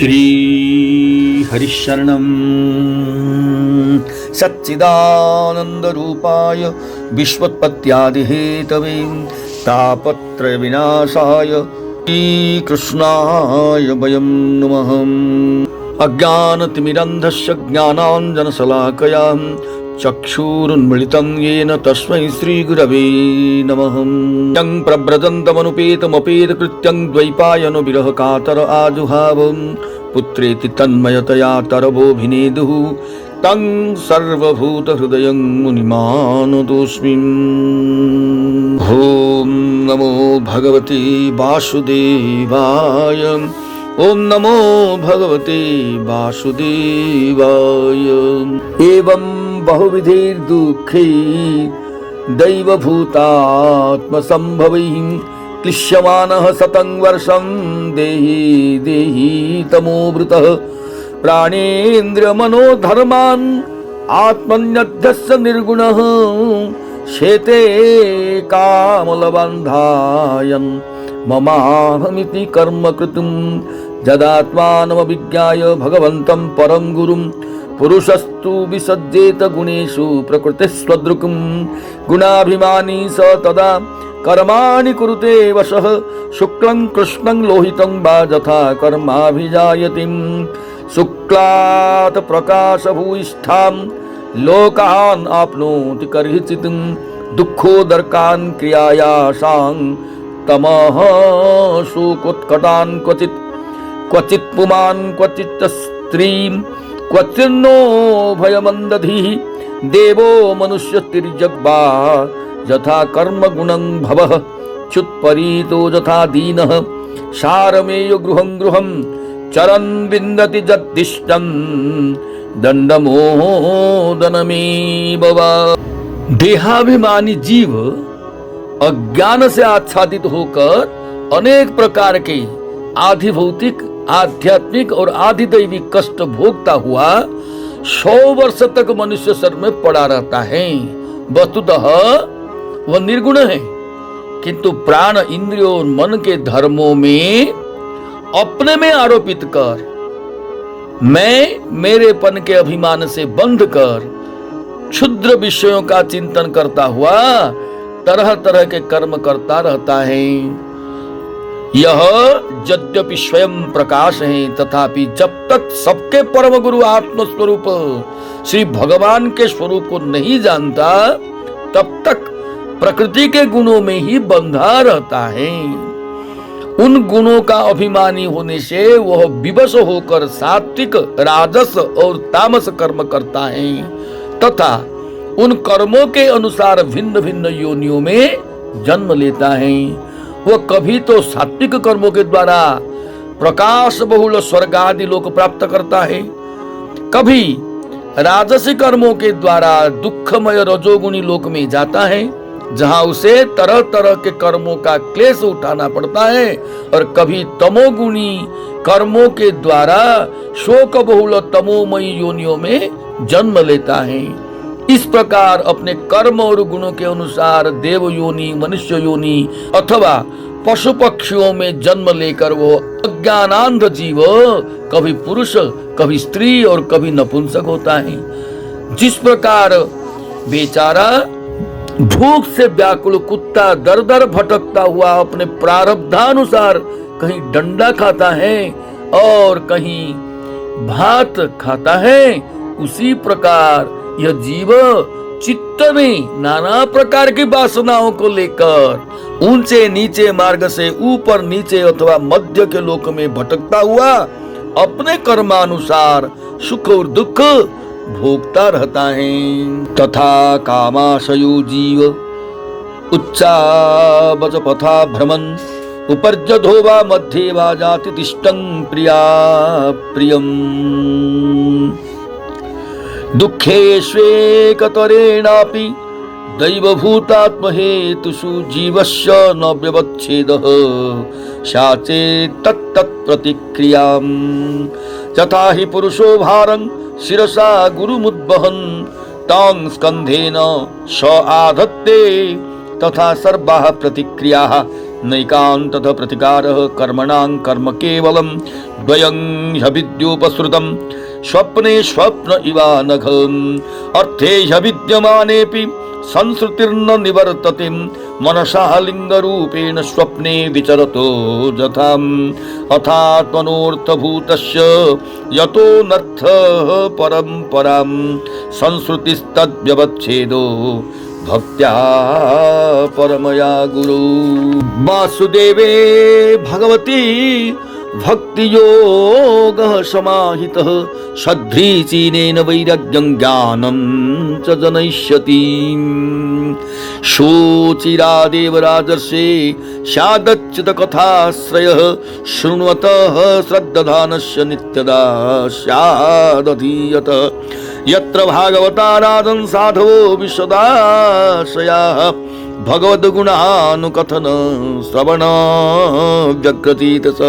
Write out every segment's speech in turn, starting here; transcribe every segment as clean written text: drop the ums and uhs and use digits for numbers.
श्री हरिशरणं सच्चिदानन्दरूपाय विश्वोत्पत्त्यादिहेतवे तापत्रय विनाशाय श्रीकृष्णाय वयं नमः। अज्ञानतिमिरन्धस्य ज्ञानाञ्जनशलाकया चक्षुरुन्मिलितं येन तस्मै श्रीगुरवे नमः। यं प्रव्रजन्तमनुपेतमपेतकृत्यं द्वैपायनो विरहकातर आजुहाव पुत्रेति तन्मयतया तरवोऽभिनेदुः तं सर्वभूतहृदयं मुनिमानतोऽस्मि। ॐ नमो भगवते वासुदेवाय। ॐ नमो भगवते वासुदेवाय। एवं बहुविधैर्दुःखै दैवभूतात्मसम्भवैः क्लिश्यमानः शतं वर्षं देहि देहि तमोवृतः प्राणेन्द्रियमनोधर्मान् आत्मन्यध्यस्य निर्गुणः शेते कामलबन्धायन् ममाहमिति कर्म कृतं जदात्मानमभिज्ञाय भगवन्तं परं गुरुं पुरुषस्तु विसज्जेत गुणेषु प्रकृतिस्वदृक्ं गुणाभिमानी स तदा कर्माणि कुरुते वशः शुक्लं कृष्णं लोहितं वा यथा कर्माभिजायति शुक्लात् प्रकाशभूयिष्ठां लोकान् आप्नोति कर्हिचित् दुःखोदर्कान् क्रियायासां तमः शोकोत्कटान् क्वचित् पुमान् क्वचित् स्त्रीं क्वचिन्नो भयमन्दधिः देवो मनुष्यतिर्जग्वा यथा कर्म गुणं भवः च्युत्परीतो यथा दीनः शारमेय गृहं गृहं चरन् विन्दति जद्दिष्टं दण्डमोदनमेव वा। देहाभिमानी जीव अज्ञान से आच्छादित होकर अनेक प्रकार के आधि भौतिक आध्यात्मिक और आधिदैविक कष्ट भोगता हुआ 100 वर्ष तक मनुष्य शरीर में पड़ा रहता है। वस्तुतः वह निर्गुण है, किंतु प्राण इंद्रियों और मन के धर्मों में अपने में आरोपित कर मैं मेरेपन के अभिमान से बंध कर क्षुद्र विषयों का चिंतन करता हुआ तरह तरह के कर्म करता रहता है। यह यद्यपि स्वयं प्रकाश है, तथापि जब तक सबके परम गुरु आत्मस्वरूप श्री भगवान के स्वरूप को नहीं जानता तब तक प्रकृति के गुणों में ही बंधा रहता है। उन गुणों का अभिमानी होने से वह विवश होकर सात्विक राजस और तामस कर्म करता है तथा उन कर्मों के अनुसार भिन्न भिन्न योनियों में जन्म लेता है। वह कभी तो सात्विक कर्मों के द्वारा प्रकाश बहुल स्वर्ग आदि लोक प्राप्त करता है, कभी राजसी कर्मों के द्वारा दुखमय रजोगुणी लोक में जाता है जहां उसे तरह तरह के कर्मों का क्लेश उठाना पड़ता है, और कभी तमोगुणी कर्मों के द्वारा शोक बहुल तमोमयी योनियों में जन्म लेता है। इस प्रकार अपने कर्म और गुणों के अनुसार देव योनि, मनुष्य योनि अथवा पशु पक्षियों में जन्म लेकर वो अज्ञानांध जीव कभी पुरुष, कभी स्त्री और कभी नपुंसक होता है। जिस प्रकार बेचारा भूख से व्याकुल कुत्ता दर दर भटकता हुआ अपने प्रारब्धानुसार कहीं डंडा खाता है और कहीं भात खाता है, उसी प्रकार यह जीव चित्त में नाना प्रकार की वासनाओं को लेकर ऊंचे नीचे मार्ग से ऊपर नीचे अथवा मध्य के लोक में भटकता हुआ अपने कर्मानुसार सुख और दुख भोगता रहता है। तथा कामाशयो जीव उच्चावच पथा भ्रमन् उपर्जधो वा मध्ये वा जाति तिष्ठं प्रिया प्रियम् दुःखेष्वेकतरेणापि दैवभूतात्महेतुषु जीवस्य न व्यवच्छेदः शाचे तत्तत्प्रतिक्रियां यथा हि पुरुषो भारं शिरसा गुरुमुद्वहन् तां स्कन्धेन स आधत्ते तथा सर्वाः प्रतिक्रियाः नैकान्ततः प्रतिकारः कर्मणां कर्म केवलं द्वयं ह्यविद्योपसृतं स्वप्ने स्वप्न इवानघम् अर्थे ह्यविद्यमानेऽपि संश्रुतिर्न निवर्तते मनसा लिंगरूपेण स्वप्ने विचरतो यथाम् अथात्मनोऽर्थभूतस्य यतो नर्थः परम्पराम् संश्रुतिस्तद्व्यवच्छेदो भक्त्या परमया गुरु। वासुदेवे भगवती भक्ति योगः समाहितः सध्रीचीनेन वैराग्यं ज्ञानं च जनयिष्यति। शोचिरादेव राजर्षे स्यादच्युत कथाश्रयः शृण्वतः श्रद्धानस्य नित्यदा स्यादधीयत। यत्र भागवता राजन् साधवो विशदाशयाः भगवद्गुणानुकथन श्रवण व्यग्रतीत स।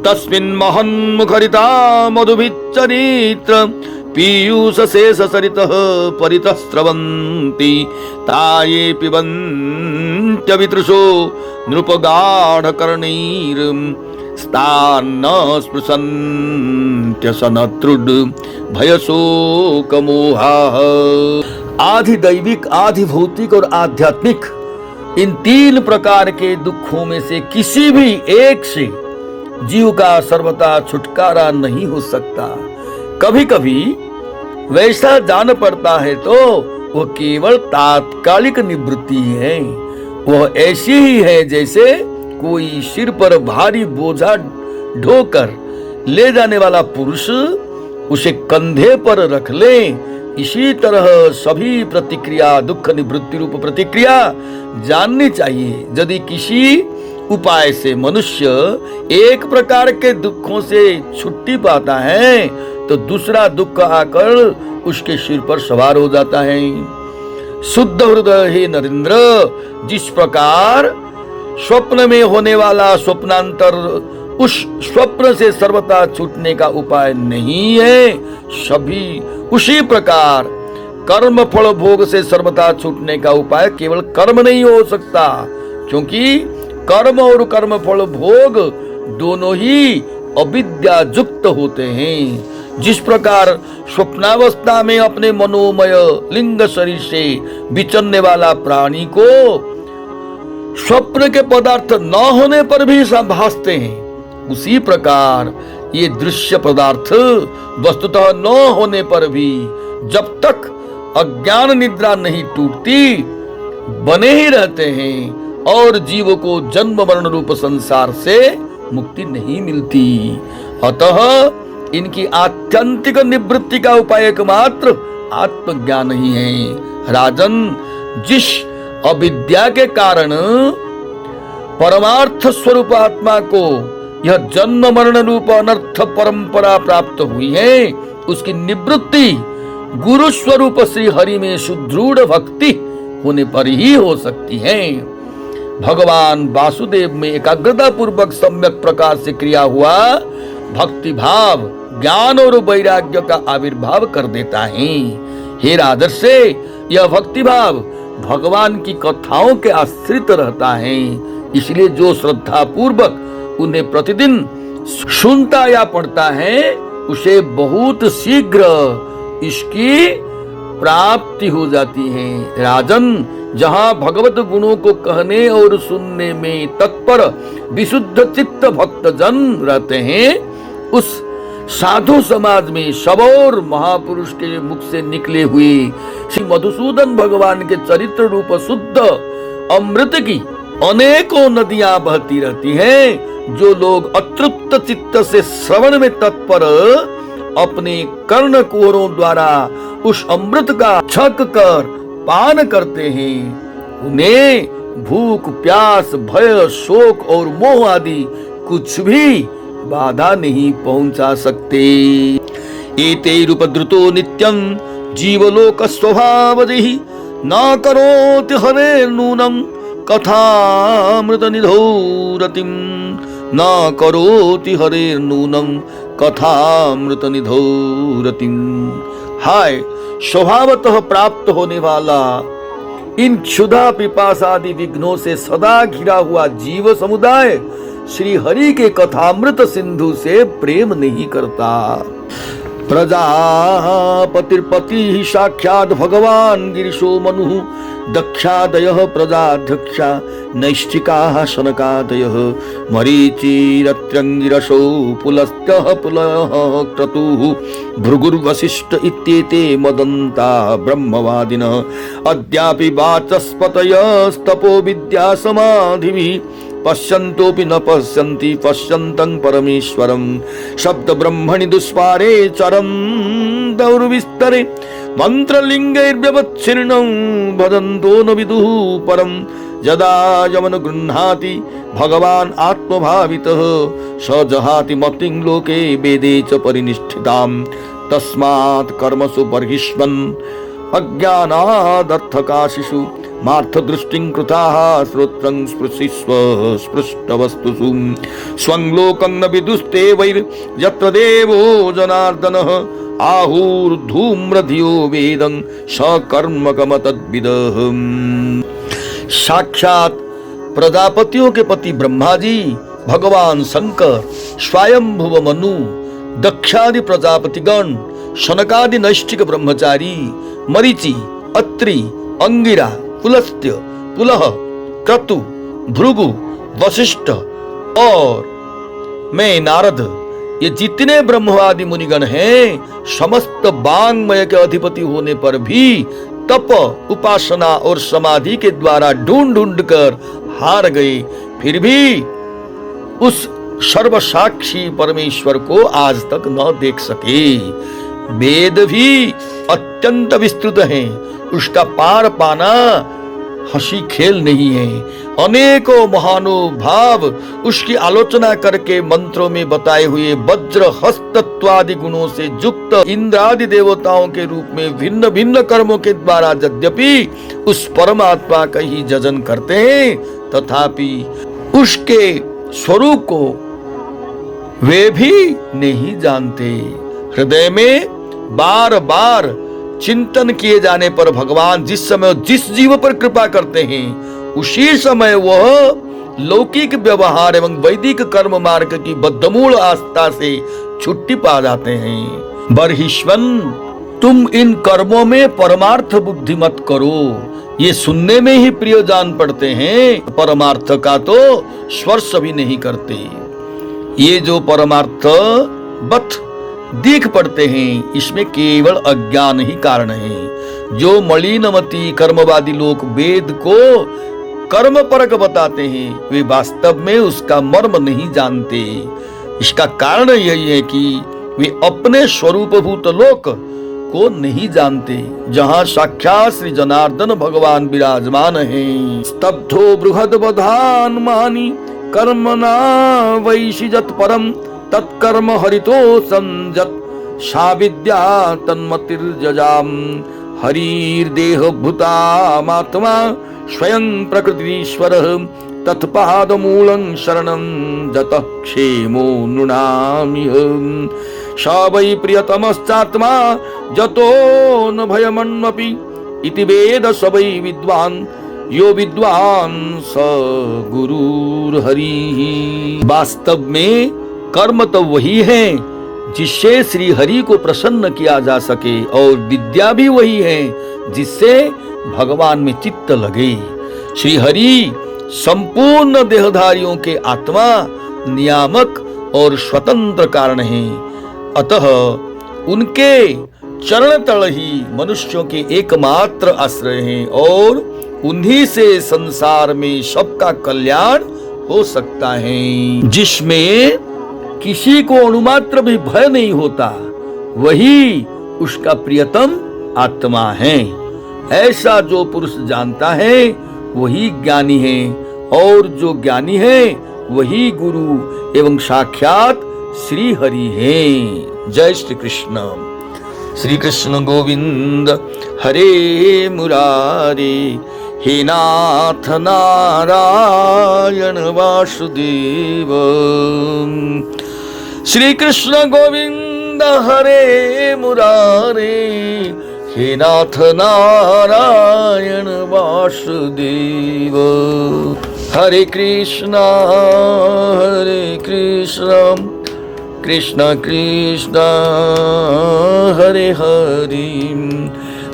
तस्मिन् महन्मुखरिता मधुभिच्चरित्र पीयूषशेषसरितः परितः स्रवन्ति ताये पिबन्त्यवितृषो नृपगाढकर्णैर् स्तान्न स्पृशन्त्यसनतृड् भयशोकमोहाः। आधि दैविक, आधि भौतिक और आध्यात्मिक इन तीन प्रकार के दुखों में से किसी भी एक से जीव का सर्वथा छुटकारा नहीं हो सकता। कभी कभी वैसा जान पड़ता है तो वह केवल तात्कालिक निवृत्ति है। वह ऐसी ही है जैसे कोई सिर पर भारी बोझा ढोकर ले जाने वाला पुरुष उसे कंधे पर रख ले। इसी तरह सभी प्रतिक्रिया दुख निवृत्ति रूप प्रतिक्रिया जाननी चाहिए। यदि किसी उपाय से मनुष्य एक प्रकार के दुखों से छुट्टी पाता है तो दूसरा दुख आकर उसके सिर पर सवार हो जाता है। शुद्ध हृदय हे नरेंद्र, जिस प्रकार स्वप्न में होने वाला स्वप्नांतर उस स्वप्न से सर्वथा छूटने का उपाय नहीं है, सभी उसी प्रकार कर्म फल भोग से सर्वथा छूटने का उपाय केवल कर्म नहीं हो सकता, क्योंकि कर्म और कर्म फल भोग दोनों ही अविद्यायुक्त होते हैं। जिस प्रकार स्वप्नावस्था में अपने मनोमय लिंग शरीर से विचरने वाला प्राणी को स्वप्न के पदार्थ न होने पर भी भासते हैं, उसी प्रकार ये दृश्य पदार्थ वस्तुतः न होने पर भी जब तक अज्ञान निद्रा नहीं टूटती बने ही रहते हैं और जीव को जन्म मरण रूप संसार से मुक्ति नहीं मिलती। अतः इनकी आत्यंतिक निवृत्ति का उपाय एकमात्र आत्मज्ञान ही है। राजन, जिस अविद्या के कारण परमार्थ स्वरूप आत्मा को यह जन्म मरण रूप अनर्थ परंपरा प्राप्त हुई है, उसकी निवृत्ति गुरु स्वरूप श्री हरि में सुदृढ़ भक्ति होने पर ही हो सकती है। भगवान वासुदेव में एकाग्रता पूर्वक सम्यक प्रकार से क्रिया हुआ भक्ति भाव ज्ञान और वैराग्य का आविर्भाव कर देता है। हे राजर्षे, यह भक्ति भाव भगवान की कथाओं के आश्रित रहता है, इसलिए जो श्रद्धा पूर्वक उन्हें प्रतिदिन सुनता या पढ़ता है उसे बहुत शीघ्र इसकी प्राप्ति हो जाती है। राजन, जहाँ भगवत गुणों को कहने और सुनने में तत्पर विशुद्ध चित्त भक्त जन रहते हैं, उस साधु समाज में सबौर महापुरुष के मुख से निकले हुए श्री मधुसूदन भगवान के चरित्र रूप शुद्ध अमृत की अनेकों नदियां बहती रहती हैं। जो लोग अतृप्त चित्त से श्रवण में तत्पर अपने कर्ण कुहरों द्वारा उस अमृत का छक कर पान करते हैं, उन्हें भूख प्यास भय शोक और मोह आदि कुछ भी बाधा नहीं पहुंचा सकते। एते रूपद्रुतो नित्यं जीवलोक स्वभावजिहि न करोति हरे नूनं कथामृत निधौ रतिं न करोति हरे नूनं कथामृत निधौ रतिं। हाय, स्वभावतः प्राप्त होने वाला इन क्षुधा पिपासादि विघ्नों से सदा घिरा हुआ जीव समुदाय श्री हरि के कथामृत सिंधु से प्रेम नहीं करता। प्रजापतिर्पति साक्षात् भगवान गिरिशो मनु दक्षादयः प्रजाध्यक्षा नैष्ठिकाः शनकादयः मरीचिरत्र्यङ्गिरसो पुलस्त्यः पुलः क्रतुः भृगुर्वसिष्ठ इत्येते मदन्ता ब्रह्मवादिनः अद्यापि वाचस्पतयस्तपो विद्या समाधिभिः पश्यन्तोऽपि न पश्यन्ति पश्यन्तं परमेश्वरं शब्द ब्रह्मणि दुष्पारे चरं दौर्विस्तरे मंत्रलिंगैर्व्यवच्छिन्नं वदन्तो न विदुः परं यदा यमन गृह्णाति भगवान् आत्मभावितः स जहाति मतिं लोके वेदे च परिनिष्ठितां तस्मात् कर्मसु बर्हिष्वन् अज्ञानादर्थकाशिषु मार्थ दृष्टिं कृताः श्रोत्रं स्पृशिस्व स्पृष्टवस्तुषु स्वं लोकं न विदुस्ते वैर्यत्र देवो जनार्दनः आहुर्धूम्रधियो वेदं सकर्मकम तद्विदः। साक्षात प्रजापतियों के पति ब्रह्मा जी, भगवान शंकर, स्वयंभुव मनु, दक्षादि प्रजापतिगण, शनकादि नैष्ठिक ब्रह्मचारी, मरीचि, अत्रि, अंगिरा, पुलस्त्य, पुलह, क्रतु, भृगु, वशिष्ठ और मैं नारद, ये जितने ब्रह्मवादी मुनिगण हैं समस्त वांग्मय के अधिपति होने पर भी तप, उपासना और समाधि के द्वारा ढूंढ ढूंढ कर हार गए, फिर भी उस सर्वसाक्षी परमेश्वर को आज तक न देख सके। वेद भी अत्यंत विस्तृत हैं, उसका पार पाना हंसी खेल नहीं है। अनेकों महानुभाव उसकी आलोचना करके मंत्रों में बताए हुए वज्र हस्तत्वादि गुणों से युक्त इंद्रादि देवताओं के रूप में भिन्न भिन्न कर्मों के द्वारा यद्यपि उस परमात्मा का ही जजन करते हैं, तथापि उसके स्वरूप को वे भी नहीं जानते। हृदय में बार बार चिंतन किए जाने पर भगवान जिस समय जिस जीव पर कृपा करते हैं उसी समय वह लौकिक व्यवहार एवं वैदिक कर्म मार्ग की बद्धमूल आस्था से छुट्टी पा जाते हैं। बर्हिष्वन, तुम इन कर्मों में परमार्थ बुद्धि मत करो, ये सुनने में ही प्रिय जान पड़ते हैं, परमार्थ का तो स्पर्श भी नहीं करते। ये जो परमार्थ बत दिख पड़ते हैं इसमें केवल अज्ञान ही कारण है। जो मलिनमती कर्मवादी लोग वेद को कर्म परक बताते हैं वे वास्तव में उसका मर्म नहीं जानते। इसका कारण यही है कि वे अपने स्वरूपभूत लोक को नहीं जानते जहाँ साक्षात श्री जनार्दन भगवान विराजमान हैं। स्तब्धो बृहद बधान मानी कर्मणा वैशिजत परम तत्कर्म हरितो संजत सा विद्या तन्मतिर्जजाम हरिर्देह भूतामात्मा स्वयं प्रकृतिश्वरः तत्पादमूलं शरणं जतः क्षेमो नृणाम्यहम् स वै प्रियतमश्चात्मा जतो न भयमन्वपि इति वेद स वै विद्वान् यो विद्वान् स गुरुर्हरिः। वास्तव में कर्म तो वही है जिससे श्री हरि को प्रसन्न किया जा सके और विद्या भी वही है जिससे भगवान में चित्त लगे। श्री हरि संपूर्ण देहधारियों के आत्मा, नियामक और स्वतंत्र कारण हैं। अतः उनके चरण तल ही मनुष्यों के एकमात्र आश्रय हैं और उन्हीं से संसार में सबका कल्याण हो सकता है। जिसमें किसी को अणुमात्र भी भय नहीं होता वही उसका प्रियतम आत्मा है। ऐसा जो पुरुष जानता है वही ज्ञानी है और जो ज्ञानी है वही गुरु एवं साक्षात श्री हरि है। जय श्री कृष्ण। श्री कृष्ण गोविंद हरे मुरारे, हे नाथ नारायण वासुदेव। श्री कृष्ण गोविंद हरे मुरारे, हे नाथ नारायण वासुदेव। हरे कृष्णा कृष्ण कृष्ण हरे हरे,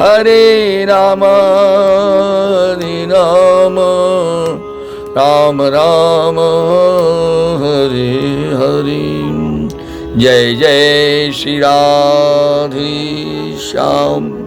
हरे राम राम राम हरे हरे। जय जय श्री राधे श्याम।